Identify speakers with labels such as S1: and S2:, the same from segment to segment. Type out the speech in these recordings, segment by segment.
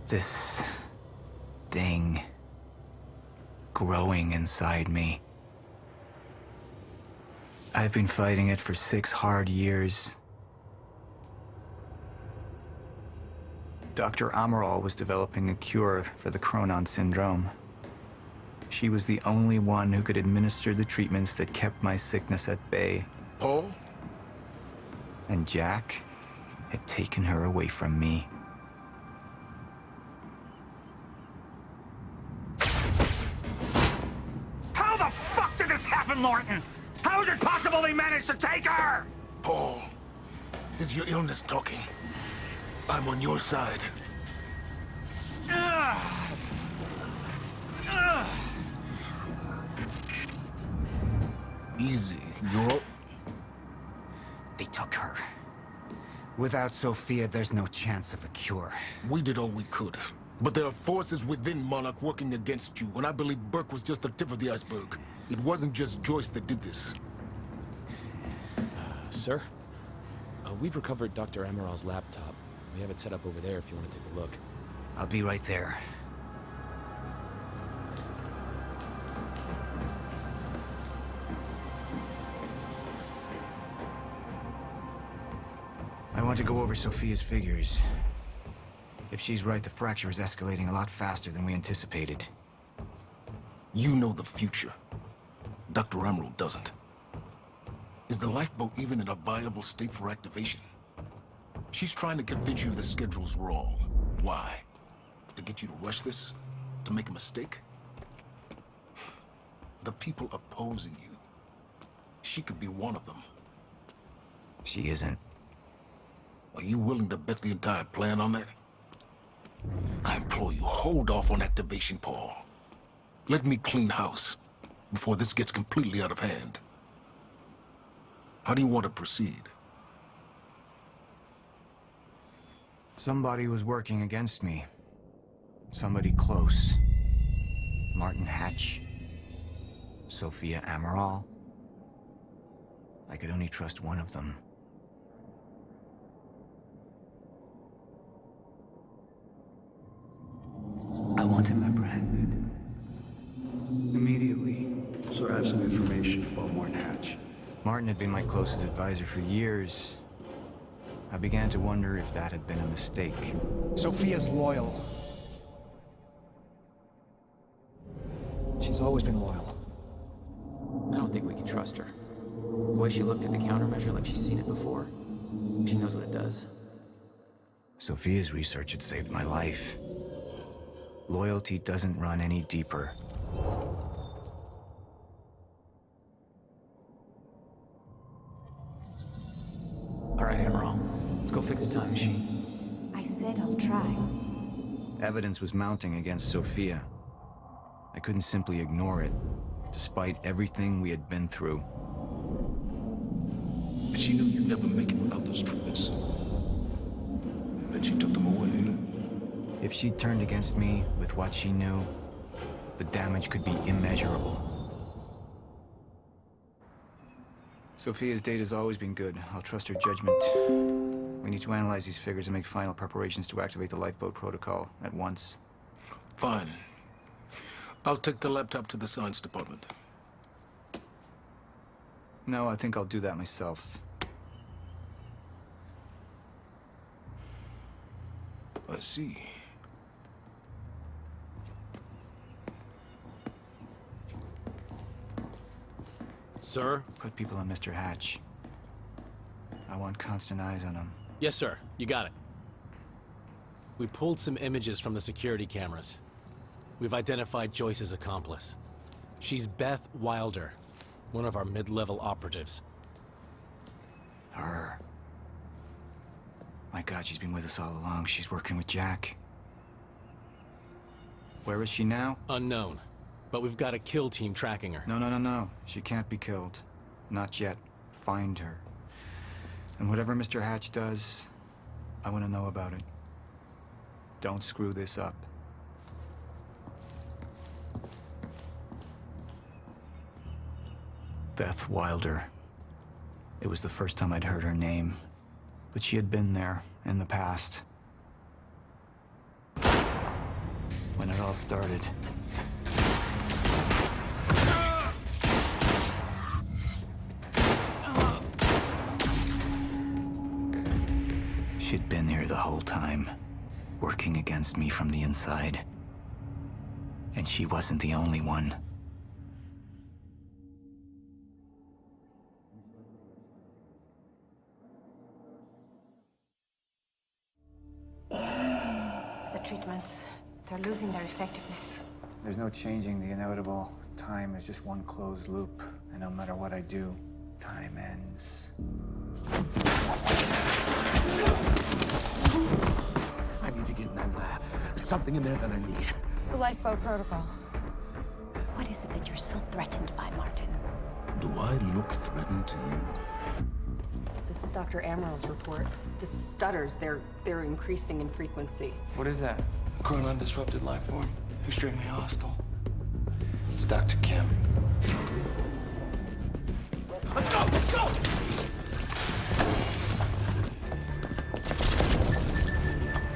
S1: This thing growing inside me. I've been fighting it for 6 hard years. Dr. Amaral was developing a cure for the Cronon syndrome. She was the only one who could administer the treatments that kept my sickness at bay.
S2: Paul?
S1: And Jack had taken her away from me.
S3: How the fuck did this happen, Morton? How is it possible they managed to take her?
S2: Paul, this is your illness talking. I'm on your side. Easy, you're...
S1: They took her. Without Sofia, there's no chance of a cure.
S2: We did all we could. But there are forces within Monarch working against you, and I believe Burke was just the tip of the iceberg. It wasn't just Joyce that did this.
S4: Sir? We've recovered Dr. Amaral's laptop. We have it set up over there if you want to take a look.
S1: I'll be right there. I want to go over Sofia's figures. If she's right, the fracture is escalating a lot faster than we anticipated.
S2: You know the future. Dr. Amaral doesn't. Is the lifeboat even in a viable state for activation? She's trying to convince you the schedule's wrong. Why? To get you to rush this? To make a mistake? The people opposing you. She could be one of them.
S1: She isn't.
S2: Are you willing to bet the entire plan on that? I implore you, hold off on activation, Paul. Let me clean house before this gets completely out of hand. How do you want to proceed?
S1: Somebody was working against me. Somebody close. Martin Hatch. Sofia Amaral. I could only trust one of them. I want him apprehended. Immediately.
S5: So I have some information about Martin Hatch.
S1: Martin had been my closest advisor for years. I began to wonder if that had been a mistake.
S5: Sofia's loyal. She's always been loyal.
S6: I don't think we can trust her. The way she looked at the countermeasure like she's seen it before. She knows what it does.
S1: Sofia's research had saved my life. Loyalty doesn't run any deeper.
S6: All right, Amaral. Let's go fix the time machine.
S7: I said I'll try.
S1: Evidence was mounting against Sofia. I couldn't simply ignore it, despite everything we had been through.
S2: And she knew you'd never make it without those treatments. And then she took them away.
S1: If she turned against me with what she knew, the damage could be immeasurable. Sofia's data's always been good. I'll trust her judgment. We need to analyze these figures and make final preparations to activate the lifeboat protocol at once.
S2: Fine. I'll take the laptop to the science department.
S1: No, I think I'll do that myself.
S2: I see.
S4: Sir?
S1: Put people on Mr. Hatch. I want constant eyes on him.
S4: Yes, sir. You got it. We pulled some images from the security cameras. We've identified Joyce's accomplice. She's Beth Wilder, one of our mid-level operatives.
S1: Her. My God, she's been with us all along. She's working with Jack. Where is she now?
S4: Unknown. But we've got a kill team tracking her.
S1: No. She can't be killed. Not yet. Find her. And whatever Mr. Hatch does, I want to know about it. Don't screw this up. Beth Wilder. It was the first time I'd heard her name, but she had been there in the past. when it all started. She'd been here the whole time, working against me from the inside. And she wasn't the only one.
S7: The treatments, they're losing their effectiveness.
S8: There's no changing the inevitable. Time is just one closed loop, and no matter what I do, time ends.
S2: I need to get in that lab. There's something in there that I need.
S7: The lifeboat protocol.
S9: What is it that you're so threatened by, Martin?
S2: Do I look threatened to you?
S10: This is Dr. Amaral's report. The stutters, they're increasing in frequency.
S11: What is that? Chronon disrupted life form. Extremely hostile. It's Dr. Kim.
S3: Let's go! Let's go!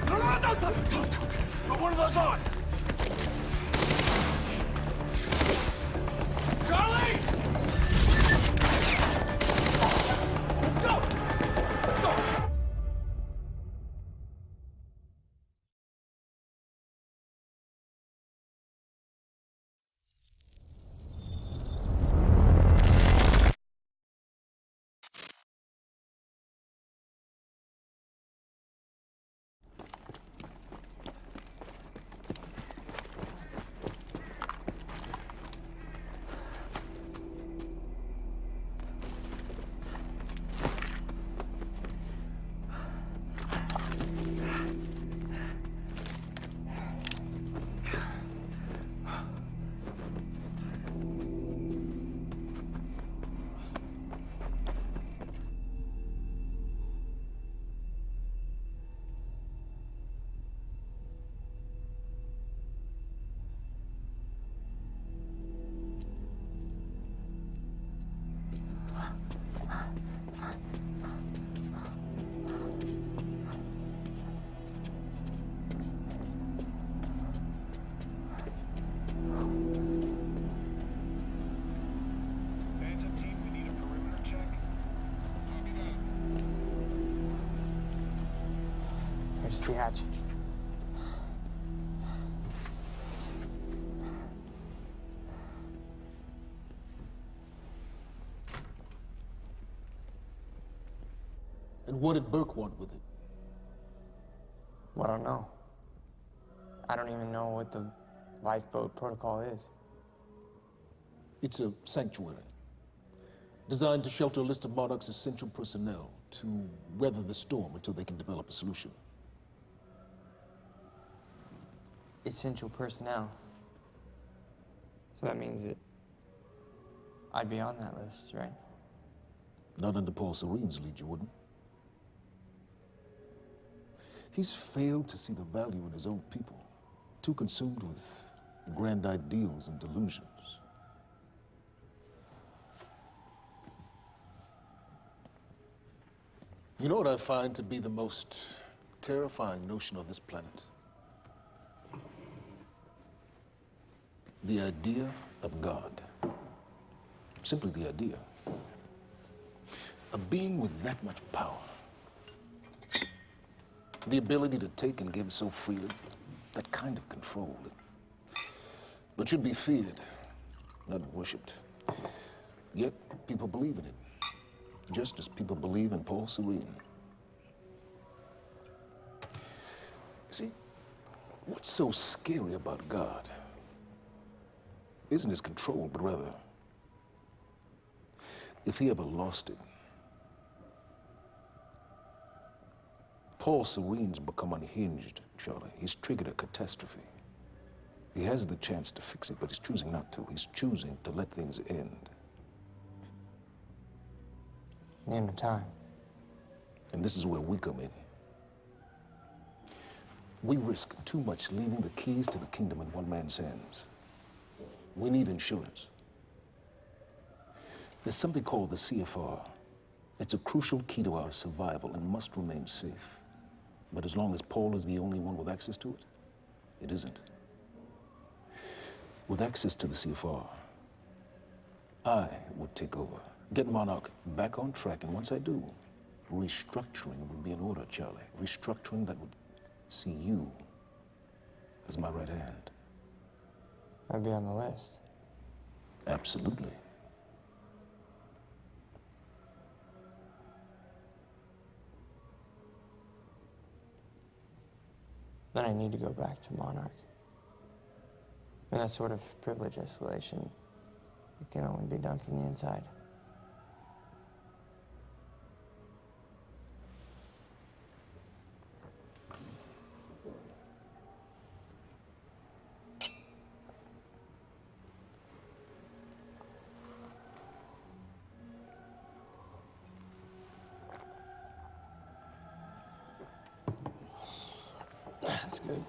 S3: No, don't! Put one of those on! Charlie! Let's go! Let's go!
S5: Here's the hatch.
S2: And what did Burke want with it?
S5: Well, I don't know. I don't even know what the lifeboat protocol is.
S2: It's a sanctuary, designed to shelter a list of Monarch's essential personnel to weather the storm until they can develop a solution.
S5: Essential personnel. So that means that I'd be on that list, right?
S2: Not under Paul Serene's lead, you wouldn't. He's failed to see the value in his own people, too consumed with grand ideals and delusions. You know what I find to be the most terrifying notion on this planet? The idea of God. Simply the idea. A being with that much power. The ability to take and give so freely. That kind of control. But should be feared, not worshipped. Yet people believe in it. Just as people believe in Paul Serene. See, what's so scary about God isn't his control, but rather, if he ever lost it. Paul Serene's become unhinged, Charlie. He's triggered a catastrophe. He has the chance to fix it, but he's choosing not to. He's choosing to let things end.
S5: The end of time.
S2: And this is where we come in. We risk too much leaving the keys to the kingdom in one man's hands. We need insurance. There's something called the CFR. It's a crucial key to our survival and must remain safe. But as long as Paul is the only one with access to it, it isn't. With access to the CFR, I would take over, get Monarch back on track, and once I do, restructuring would be in order, Charlie. Restructuring that would see you as my right hand.
S5: I'd be on the list.
S2: Absolutely.
S5: Then I need to go back to Monarch. And that sort of privilege escalation, it can only be done from the inside. That's good.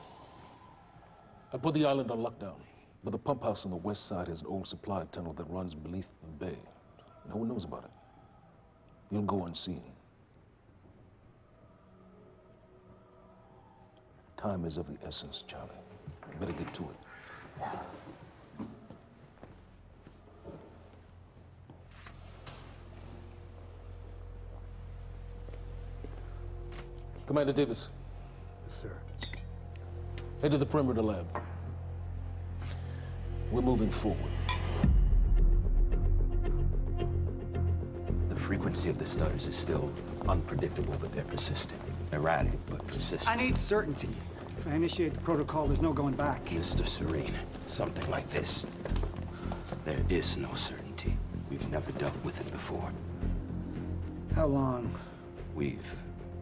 S2: I put the island on lockdown, but the pump house on the west side has an old supply tunnel that runs beneath the bay. No one knows about it. You'll go unseen. Time is of the essence, Charlie. Better get to it. Commander Davis.
S12: Yes, sir.
S2: Head to the perimeter lab. We're moving forward.
S13: The frequency of the stutters is still unpredictable, but they're persistent. Erratic, but persistent.
S12: I need certainty. If I initiate the protocol, there's no going back.
S13: Mr. Serene, something like this. There is no certainty. We've never dealt with it before.
S12: How long?
S13: We've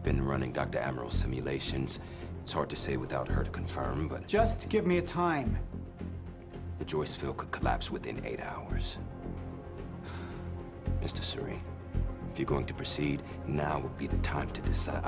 S13: been running Dr. Amaral's simulations. It's hard to say without her to confirm, but...
S12: Just give me a time.
S13: The Joyce field could collapse within 8 hours. Mr. Serene, if you're going to proceed, now would be the time to decide.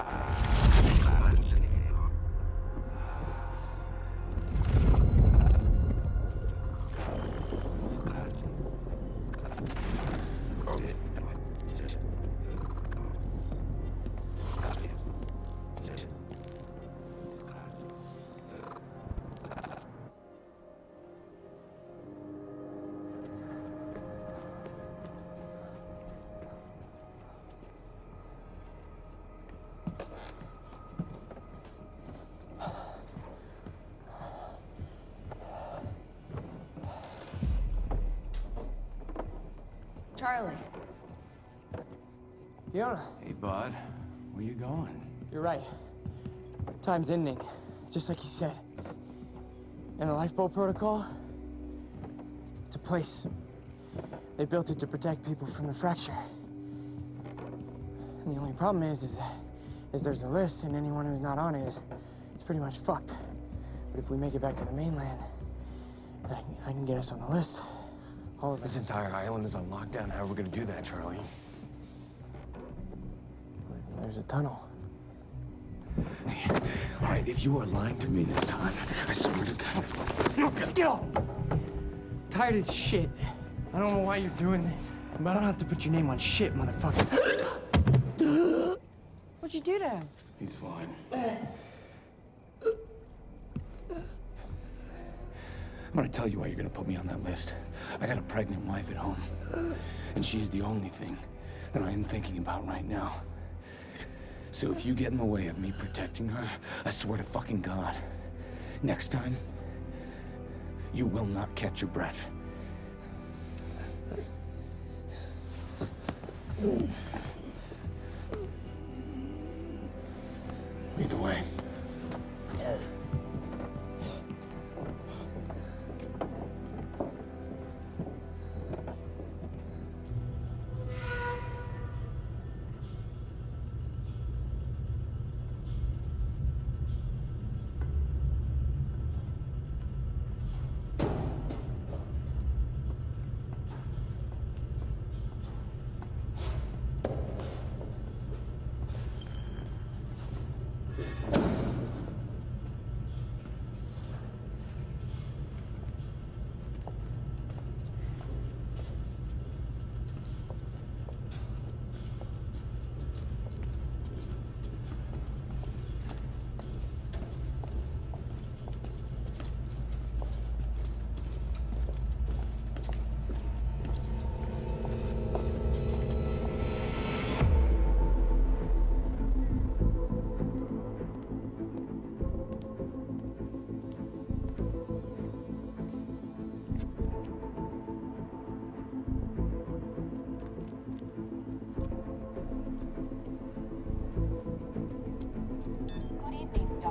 S10: Charlie.
S5: Fiona.
S11: Hey, bud. Where you going?
S5: You're right. Time's ending, just like you said. And the lifeboat protocol? It's a place. They built it to protect people from the fracture. And the only problem is there's a list, and anyone who's not on it is pretty much fucked. But if we make it back to the mainland, I can get us on the list. All of
S14: This entire island is on lockdown. How are we gonna do that, Charlie?
S5: There's a tunnel.
S11: Hey, all right, if you are lying to me this time, I swear to God.
S5: Get off! Tired of this shit. I don't know why you're doing this, but I don't have to put your name on shit, motherfucker.
S10: What'd you do to him?
S11: He's fine. I'm gonna tell you why you're gonna put me on that list. I got a pregnant wife at home, and she's the only thing that I am thinking about right now. So if you get in the way of me protecting her, I swear to fucking God, next time, you will not catch your breath.
S14: Lead the way.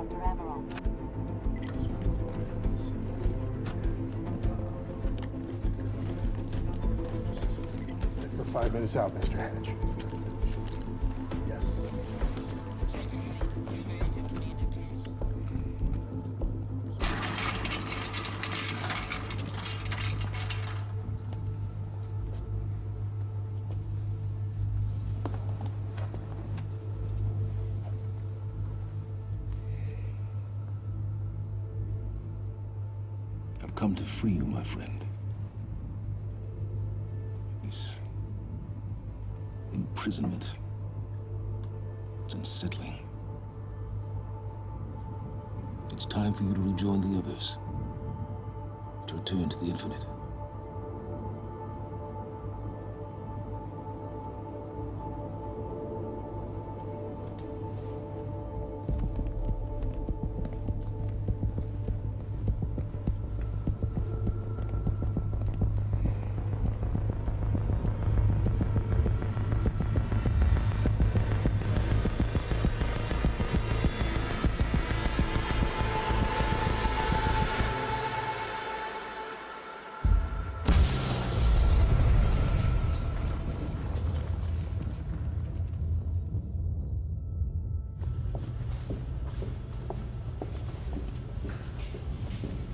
S15: Dr. Amaral.
S16: We're 5 minutes out, Mr. Hatch. Yes.
S2: I've come to free you, my friend. This imprisonment, it's unsettling. It's time for you to rejoin the others, to return to the infinite.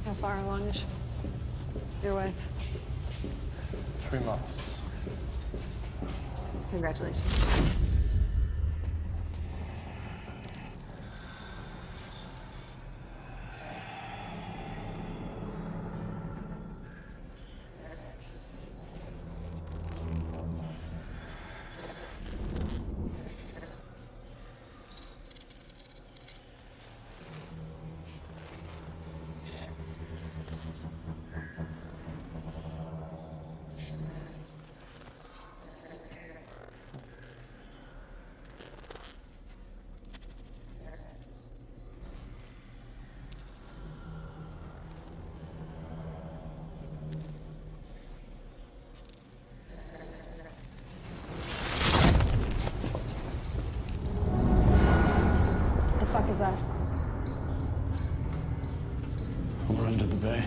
S10: How far along is your wife?
S16: 3 months.
S10: Congratulations. What the fuck is that?
S16: We're under the bay.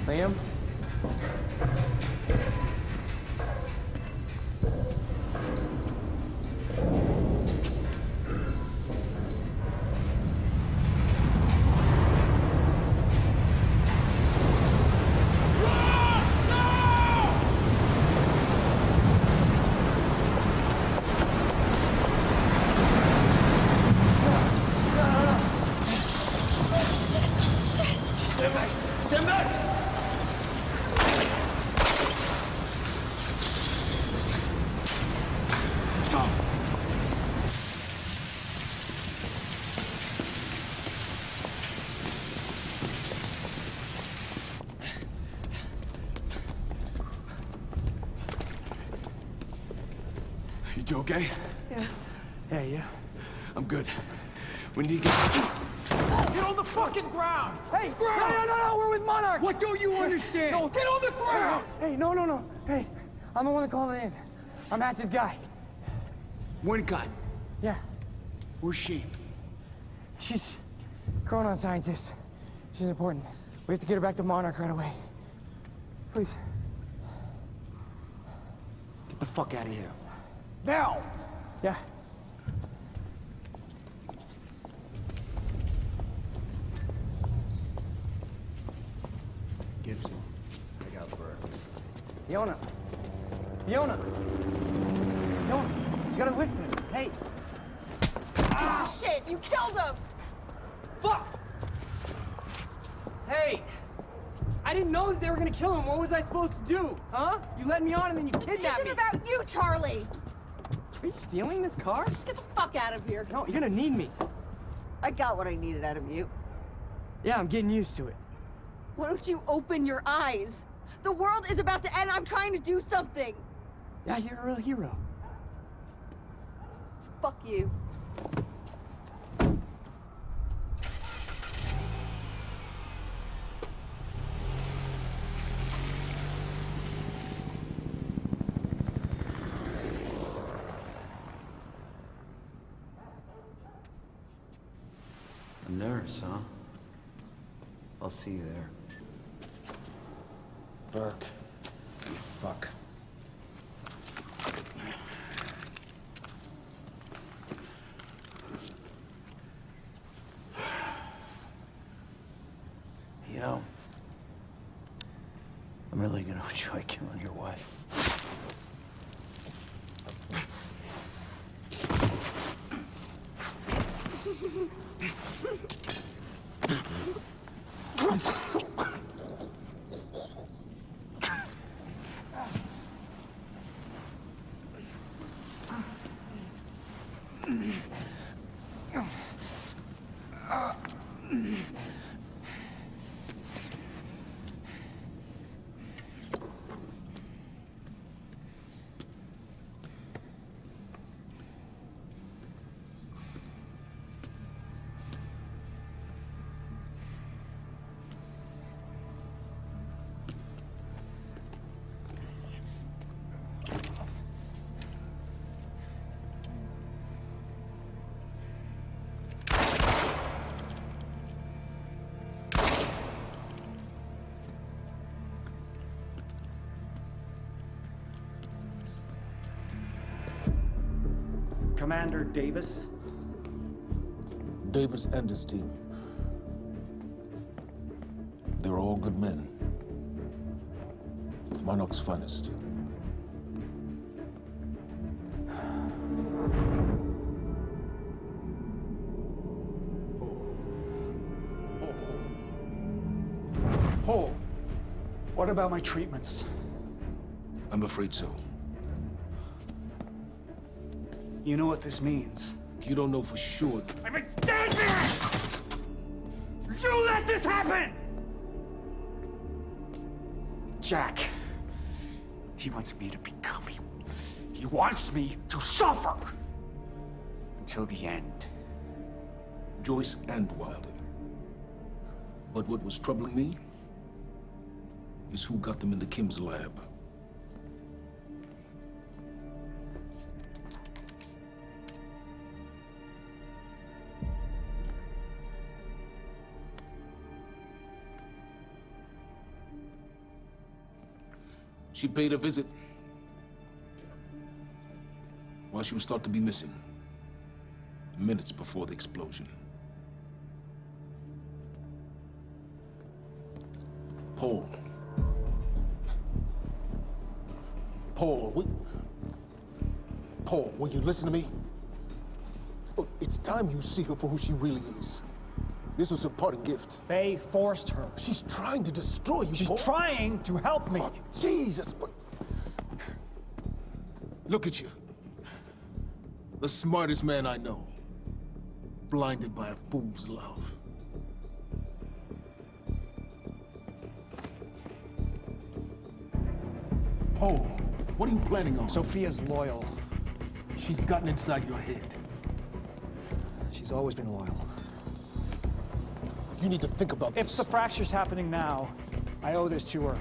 S5: Liam?
S11: Stand back! Stand back! Let's go. You two okay?
S10: Yeah.
S5: Yeah, yeah.
S11: I'm good. We need to get... Get on the fucking ground!
S5: Hey, no, we're with Monarch!
S11: What don't you understand?
S5: No,
S11: Get on the ground!
S5: Hey, no. Hey, I'm the one that called it in. I'm Hatch's guy.
S11: One gun.
S5: Yeah,
S11: Where's she?
S5: she's Chronon scientist. She's important. We have to get her back to Monarch right away. Please.
S11: Get the fuck out of here.
S5: Now! Yeah.
S1: Gibson, take out Burke.
S5: Fiona, you gotta listen to me. Hey.
S10: Shit, you killed him!
S5: Fuck! Hey! I didn't know that they were gonna kill him. What was I supposed to do? Huh? You led me on and then you kidnapped me.
S10: It isn't about you, Charlie!
S5: Are you stealing this car?
S10: Just get the fuck out of here.
S5: No, you're gonna need me.
S10: I got what I needed out of you.
S5: Yeah, I'm getting used to it.
S10: Why don't you open your eyes? The world is about to end. I'm trying to do something.
S5: Yeah, you're a real hero.
S10: Fuck you.
S15: nurse, huh? I'll see you there.
S12: Burke, you fuck.
S15: You know, I'm really gonna enjoy killing your wife.
S12: Commander Davis?
S2: Davis and his team. They're all good men. Monarch's finest.
S12: Paul, what about my treatments?
S2: I'm afraid so.
S12: You know what this means?
S2: You don't know for sure.
S3: I'm in danger! You let this happen!
S12: Jack, he wants me to become you. He wants me to suffer until the end.
S2: Joyce and Wilder. But what was troubling me is who got them into Kim's lab. She paid a visit while she was thought to be missing, minutes before the explosion. Paul. Paul, will you listen to me? Look, it's time you see her for who she really is. This was her parting gift.
S12: They forced her.
S2: She's trying to destroy you,
S12: She's
S2: Paul.
S12: trying to help me.
S2: Oh, Jesus, but... Look at you. The smartest man I know. Blinded by a fool's love. Paul, what are you planning on?
S12: Sofia's loyal.
S2: She's gotten inside your head.
S12: She's always been loyal.
S2: You need to think about
S12: If
S2: this.
S12: the fracture's happening now, I owe this to her.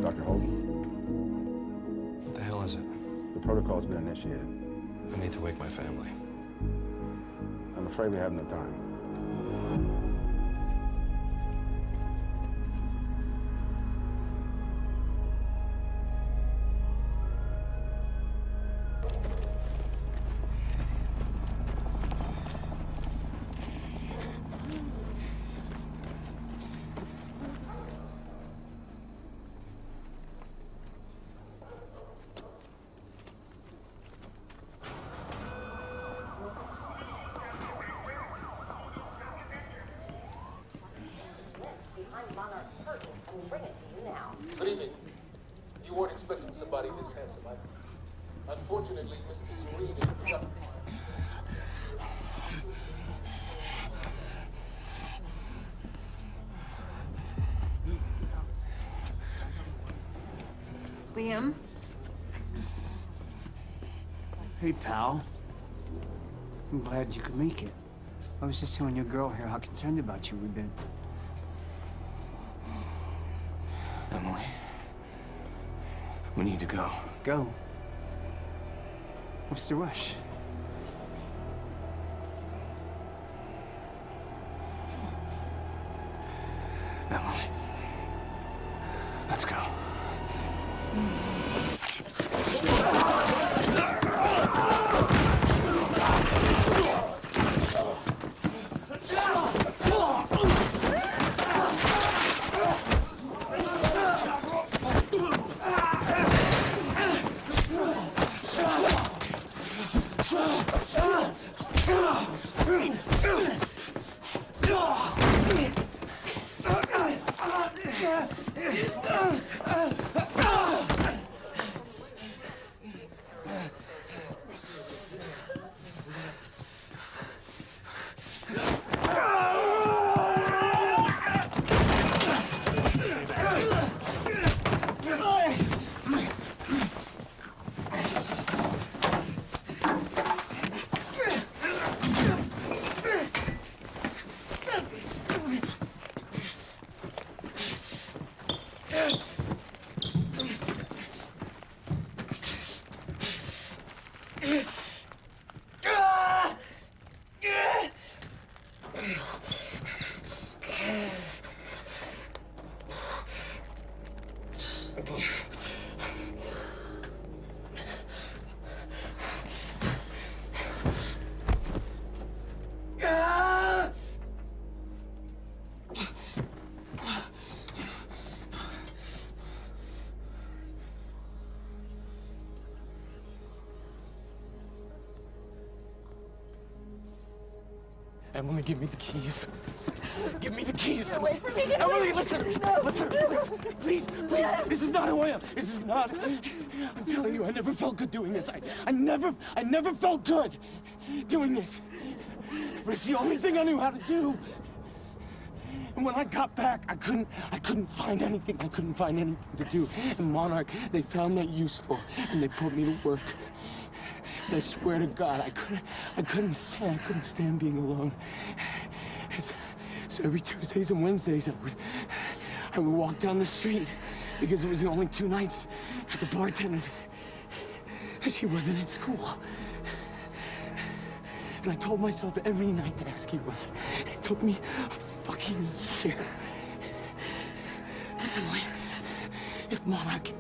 S17: Dr. Hogan? What the hell is it? The protocol's been initiated. I need to wake my family. I'm afraid we have no time.
S18: Monarch's curtains and we'll bring it to you now.
S2: Good evening. You weren't expecting somebody this handsome, unfortunately, Mr. Serene is just...
S10: Liam?
S15: Hey, pal. I'm glad you could make it. I was just telling your girl here how concerned about you we've been.
S11: Emily, we need to go.
S15: Go? What's the rush?
S11: Emily, let's go.
S15: Emily, give me the keys. Give me the keys,
S18: Get
S15: Emily.
S18: away from me, get
S15: Emily,
S18: away
S15: listen.
S18: from me. No,
S15: Listen,
S18: no.
S15: please, please. This is not who I am. This is not. I'm telling you, I never felt good doing this. I never felt good doing this. But it's the only thing I knew how to do. And when I got back, I couldn't find anything. I couldn't find anything to do. And Monarch, they found that useful, and they put me to work. And I swear to God, I couldn't stand being alone. So every Tuesdays and Wednesdays, I would walk down the street because it was the only 2 nights at the bartender. She wasn't at school. And I told myself every night to ask you out. It took me a fucking year. Emily, if Monarch,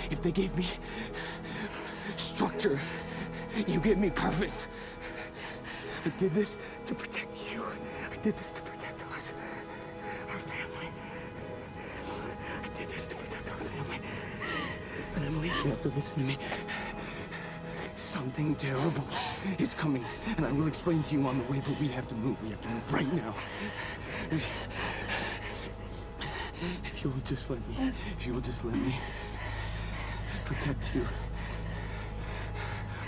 S15: if they gave me structure, you gave me purpose. I did this to protect you. I did this to protect us, our family. I did this to protect our family. And Emily, you have to listen to me. Something terrible is coming, and I will explain to you on the way, but we have to move. We have to move right now. If you will just let me protect you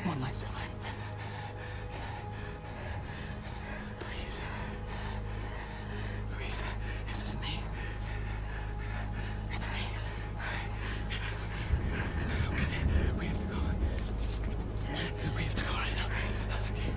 S15: one last time. Please. Please. This is me. It's me. It is me. We have to go. We have to go right now. Okay.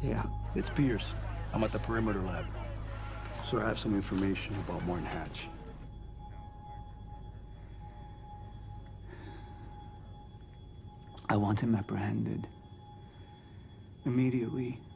S16: Yeah, it's Pierce. I'm at the perimeter lab. So I have some information about Martin Hatch.
S15: I want him apprehended.
S8: immediately.